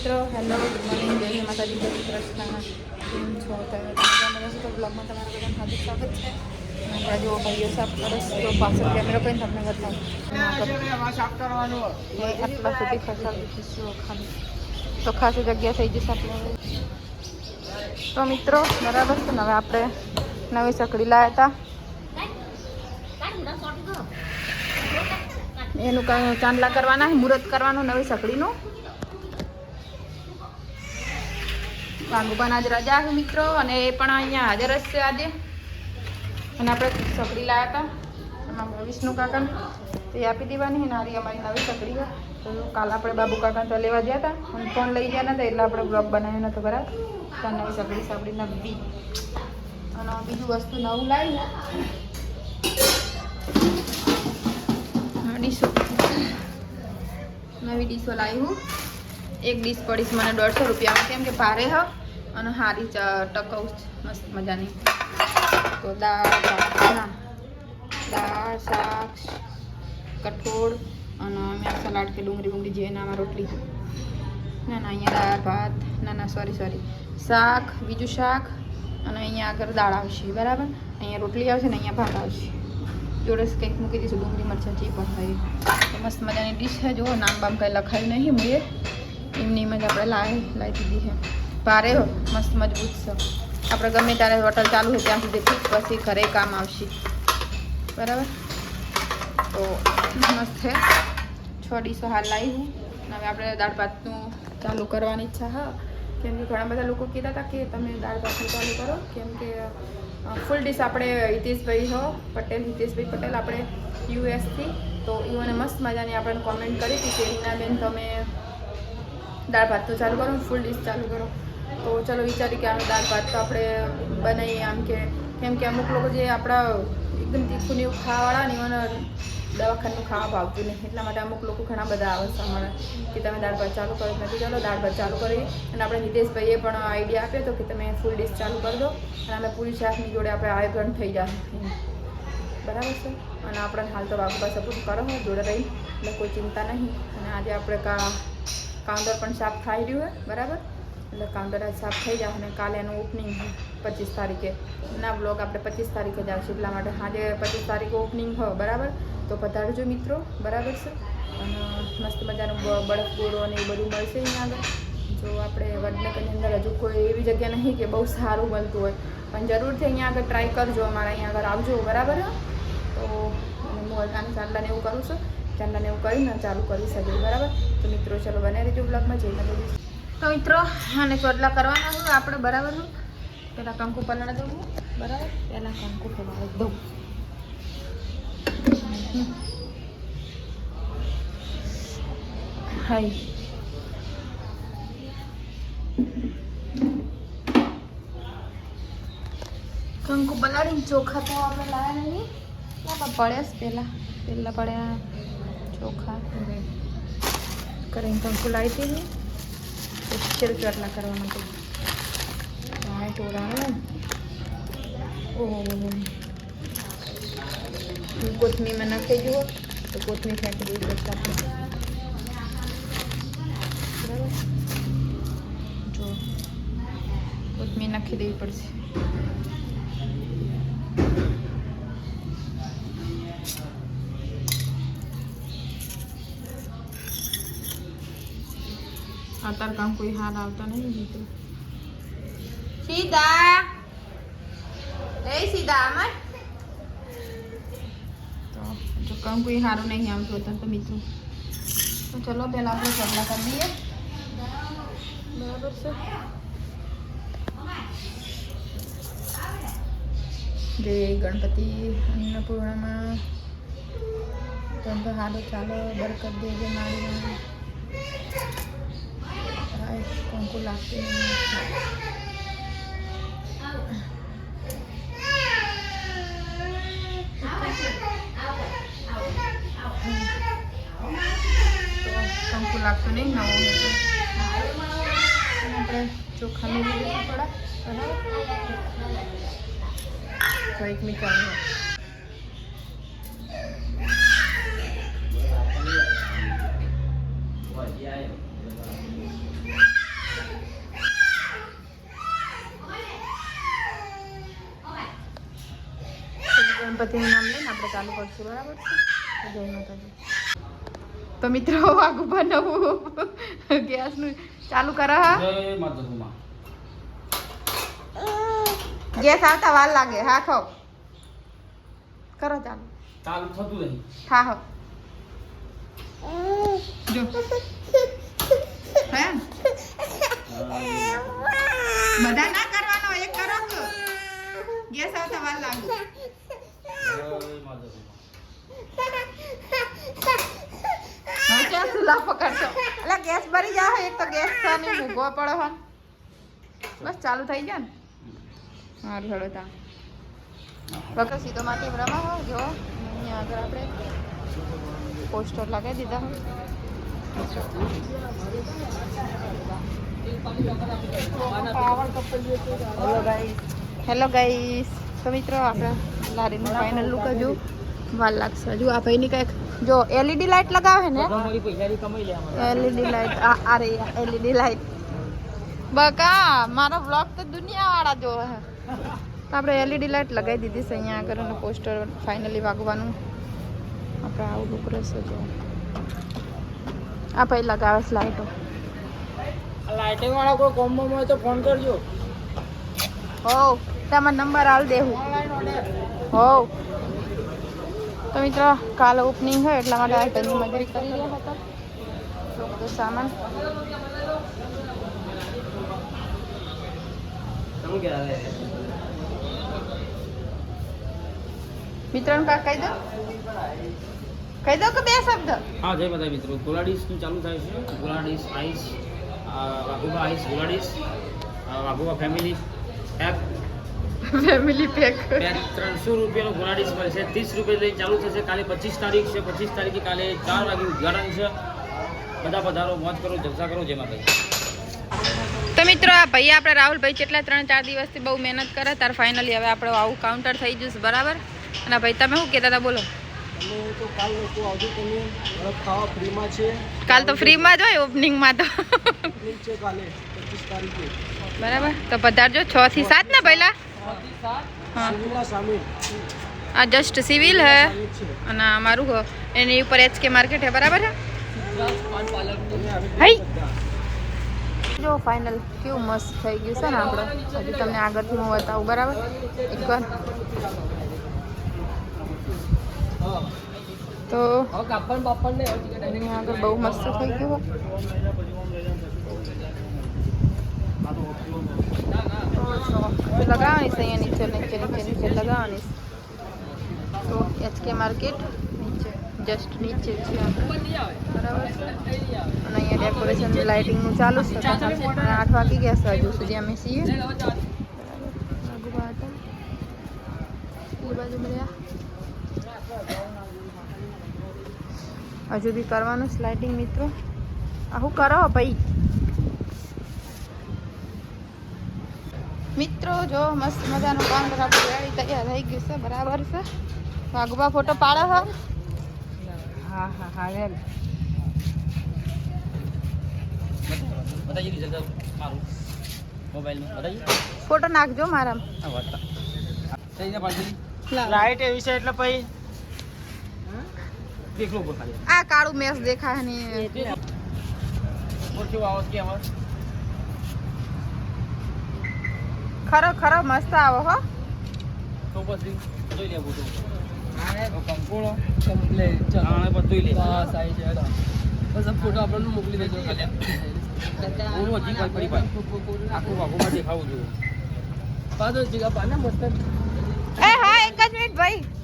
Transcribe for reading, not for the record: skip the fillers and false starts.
મિત્રો hello good morning, જય માતાજી, જય શ્રી કૃષ્ણ. કેમ છો તમે? તો બ્લોગમાં તમારું બધાનું હાર્દિક સ્વાગત છે. આપણા જો ભાઈઓ સાફ કરે તો પાછળ કેમેરો કરીને તમને બતાવું. આટલા સુધી ફસાવી દઈશું ખાલી તો ખાસી જગ્યા થઈ જશે આપણે. તો મિત્રો બરાબર છે ને, હવે આપણે નવી સકડી લાવ્યા હતા. એનું કંઈ ચાંદલા કરવાના, મુહૂર્ત કરવાનું નવી સકડીનું. વાંગુબાન આજ રજા છે મિત્રો, અને એ પણ અહીંયા હાજર જ છે આજે. અને આપણે સકડી લાવ્યા હતા એમાં વિષ્ણુ કાકાને તે આપી દેવાની. નારી અમારી નવી સકડી છે. તો કાલ આપણે બાબુ કાકાને તો લેવા ગયા હતા અને ફોન લઈ ગયા નતા, એટલે આપણે બ્લોગ બનાવ્યો નતો બરાબર. તો નવી સકડી નવી. અને બીજું વસ્તુ નવું લાવ્યું ડીશો, નવી ડીશો લાવ્યું. એક ડીશ પડીશ મને 150 રૂપિયામાં, કેમ કે ભારે હ અને સારી ટકાઉ મસ્ત મજાની. તો દાળ શાક કઠોળ અને મેં સલાડ કે ડુંગળી જે નામાં રોટલી ના અહીંયા દાળ ભાત ના સોરી શાક, બીજું શાક, અને અહીંયા આગળ દાળ આવશે બરાબર. અહીંયા રોટલી આવશે ને અહીંયા ભાત આવશે. જોડે કંઈક મૂકી દઈશું ડુંગળી મરચાં જે પણ હોય. તો મસ્ત મજાની ડીશ છે. જુઓ નામ બામ કંઈ લખાયું નહીં, હું એમની જ આપણે લાવી દીધી છે. ભારે હો મસ્ત મજબૂત છે. આપણે ગમે ત્યારે હોટલ ચાલુ હોય ત્યાં સુધી ફિક્સ, પછી ઘરે કામ આવશે બરાબર. તો મસ્ત છે. 6 ડીશો હાલ લાવી હું. હવે આપણે દાળ ભાતનું ચાલુ કરવાની ઈચ્છા હા, કેમ કે ઘણા બધા લોકો કહેતા હતા કે તમે દાળ ભાતનું ચાલુ કરો, કેમ કે ફૂલ ડીશ આપણે હિતેશભાઈ પટેલ આપણે યુએસથી. તો એઓને મસ્ત મજાની આપણને કોમેન્ટ કરી હતી કે રીનાબેન તમે દાળ ભાત તો ચાલુ કરો, ફૂલ ડીશ ચાલુ કરો. તો ચલો વિચારી કે આનો દાળ ભાત તો આપણે બનાવીએ આમ, કે કેમ કે અમુક લોકો જે આપણા એકદમ તીખું ને એવું ખાવાવાળા ને એમને દવાખાનું ખાવા ભાવતું નહીં, એટલા માટે અમુક લોકો ઘણા બધા આવે છે અમારા કે તમે દાળ ભાત ચાલુ કરો નથી. ચાલો દાળ ભાત ચાલુ કરીએ. અને આપણે હિતેશભાઈએ પણ આઈડિયા આપ્યો હતો કે તમે ફૂલ ડીશ ચાલુ કરી દો અને અમે પૂરી શાકની જોડે આપણે આયોજન થઈ જશે બરાબર છે. અને આપણે હાલ તો બાબુ પાસે સપોર્ટ કરો જોડે રહી, એટલે કોઈ ચિંતા નહીં. અને આજે આપણે કાઉન્ટર પણ સાફ થઈ રહ્યું હોય બરાબર, એટલે કાઉન્ટર આજ સાફ થઈ જાય. અને કાલે એનું ઓપનિંગ 25 તારીખે ના બ્લોગ આપણે 25 તારીખે જ આવશે, એટલા માટે આજે 25 તારીખે ઓપનિંગ હોય બરાબર. તો પધારજો મિત્રો બરાબર છે. અને મસ્ત મજાનું બરફ ગોળો અને એવું બધું મળશે અહીંયા આગળ. જો આપણે વડનગરની અંદર હજુ કોઈ એવી જગ્યા નહીં કે બહુ સારું મળતું હોય, પણ જરૂરથી અહીંયા આગળ ટ્રાય કરજો, અમારા અહીંયા આગળ આવજો બરાબર. તો હું આને ચાંદલાને એવું કરું છું, ચાંદલાને એવું કરીને ચાલુ કરી શકીએ બરાબર. તો મિત્રો ચલો બને રહેજો બ્લોગમાં. જઈને બધું તો મિત્રો આને ચોટલા કરવાના હોય આપણે બરાબર. પહેલાં કંકુ પલાળી દઉં બરાબર, પહેલાં કંકુ પલાળી દઉં. હાય કંકુ પલાળીને ચોખા તો આપણે લાવ્યા નહીં, પડ્યા પહેલાં પડ્યા ચોખા કરીને કંકુ લાવી હતી. સ્પેશિયલ ચોટલા કરવા માટે ટોળાનું. ઓહો કોથમીરમાં નાખી જુઓ તો કોથમીર ફેંકી દેવી પડશે આપણે બરાબર. જો કોથમીર નાખી દેવી પડશે. અત્યારે કામ કોઈ હાલ આવતા નહીં મિત્રો. સીધા આમાં તો જો કામ કોઈ સારું નહીં આવતું હતું તો મિત્રો. તો ચલો પહેલાં આપણે ચોટલા કરી દઈએ બરાબર છે. જય ગણપતિ અન્નપૂર્ણામાં ધંધો સારો ચાલો, બરકત દેજે મારી. કંકુ લાગતી નહીં. કંકુ લાગતું નહીં નવું હોય તો આપણે ચોખા મેળવી લઈશું થોડા બરાબર. તો એક મિનિટ ચાલુ. ગણપતિનું નામ લઈને આપણે ચાલુ કરશું બરાબર છે જય માતાજી તો મિત્રો આગું બનાવવું ગેસનું ચાલુ કરો હા ગેસ આવતા વાર લાગે હા ખાઓ કરો ચાલુ ચાલુ થતું નહીં હા હો જો હે બધા ના કરવાનો એક કરો તો ગેસ આવતા વાર લાગે હવે ક્યાં ચૂલા પકડશો એટલે ગેસ ભરી જાવ એક તો ગેસ છે ને મૂકવો પડે હો બસ ચાલુ થઈ જાય ને સારું હેડો તા વખત સીધો માટી રમા હો જો અહીંયા આગળ આપણે પોસ્ટર લગાવી દીધા હેલો ગાઈસ તો મિત્રો આપણે લારીનું ફાઇનલ લુક હજુ વાર લાગશે હજુ આ ભાઈની કંઈક જો એલઈડી લાઇટ લગાવે ને એલઈડી લાઇટ અરે એલઈડી લાઇટ બકા મારો બ્લોગ તો દુનિયાવાળા જોવે છે તો આપણે એલઈડી લાઇટ લગાવી દીધી છે અહીંયા આગળ અને પોસ્ટર ફાઇનલી વાગવાનું આપણે આવું લુક રહેશે જો આ ભાઈ લગાવે છે લાઇટો લાઇટિંગ વાળા કોઈ કોમ્બોમાં હોય તો ફોન કરજો હો તમારો નંબર આલ દેવું હો તો મિત્રો કાલે ઓપનિંગ હોય એટલા માટે આ ભાઈની મજૂરી કરી રહ્યા હતા તો બધો સામાન મિત્રોને કા કહી દો કે બે શબ્દ હા જય બધા મિત્રો ગોલાડીસ નું ચાલુ થાય છે ગોલાડીસ આઈસ વાઘુબા આઈસ ગોલાડીસ વાઘુબા ફેમિલી પેક ફેમિલી પેક 300 રૂપિયાનો ગોલાડીસ મળશે 30 રૂપિયા લઈને ચાલુ થશે કાલે 25 તારીખ છે 25 તારીખે કાલે 4 વાગે ઉદ્ઘાટન છે બધા પધારો મોજ કરો જલસા કરો જય માતાજી તો મિત્રો આ ભાઈ આપણે રાહુલભાઈ કેટલા 3-4 દિવસથી બહુ મહેનત કરે તાર ફાઇનલી હવે આપણે આવું કાઉન્ટર થઈ જશે બરાબર અને ભાઈ તમે શું કહેતા હતા બોલો તો કાલ લોકો આવજો તમે ખાવા ફ્રીમાં છે કાલ તો ફ્રીમાં જ હોય ઓપનિંગમાં તો છે કાલે 25 તારીખે બરાબર તો પધારજો 6 થી 7 ને પહેલા હા સામે આ જસ્ટ સિવિલ હે અને અમારું એની ઉપર એચકે માર્કેટ હે બરાબર હે હાઈ જો ફાઇનલ કેવું મસ્ત થઈ ગયું છે ને આપણે હજી તમને આગળથી હું બતાવું બરાબર એકવાર તો આગળ બહુ મસ્ત થઈ ગયું લગાવવાની છે અહીંયા નીચે નીચે નીચે નીચે લગાવવાની તો એચકે માર્કેટ નીચે જસ્ટ નીચે છે બરાબર છે અને અહીંયા ડેકોરેશન લાઇટિંગનું ચાલુ છે 8 વાગી ગયા છે હજુ સુધી અમે છીએ બાજુ મળ્યા હજુ બી કરવાનું સ્લાઇડિંગ મિત્રો આવું કરો ભાઈ મિત્રો જો મસ્ત મજાનું કાઉન્ટર આપણે રેડી તૈયાર થઈ ગયું છે બરાબર છે વાઘુબા ફોટો પાડો હા હા હા હા એમ બતાજી રિઝલ્ટ મારું મોબાઈલનું બતાજી ફોટો નાખજો મારા લાઈટ એવી છે એટલે પછી દેખલો ઉપર ખાલી આ કાળું મેસ દેખાય ને ઓર કેવો આવાજ કે આવાજ ખરો ખરો મસ્ત આવો હો તો પછી જોઈ લે ફોટો આ કંકોળો કમ્પ્લીટ ચાલે બધું લે બસ આઈ જાય બસ ફોટો આપણને મોકલી દેજો ખાલી હું હજી કોઈ પડી પાય આખું વાઘોમાં દેખાવું જોઈએ પાછો જીગા પાને મસ્ત એ હા એક જ મિનિટ ભાઈ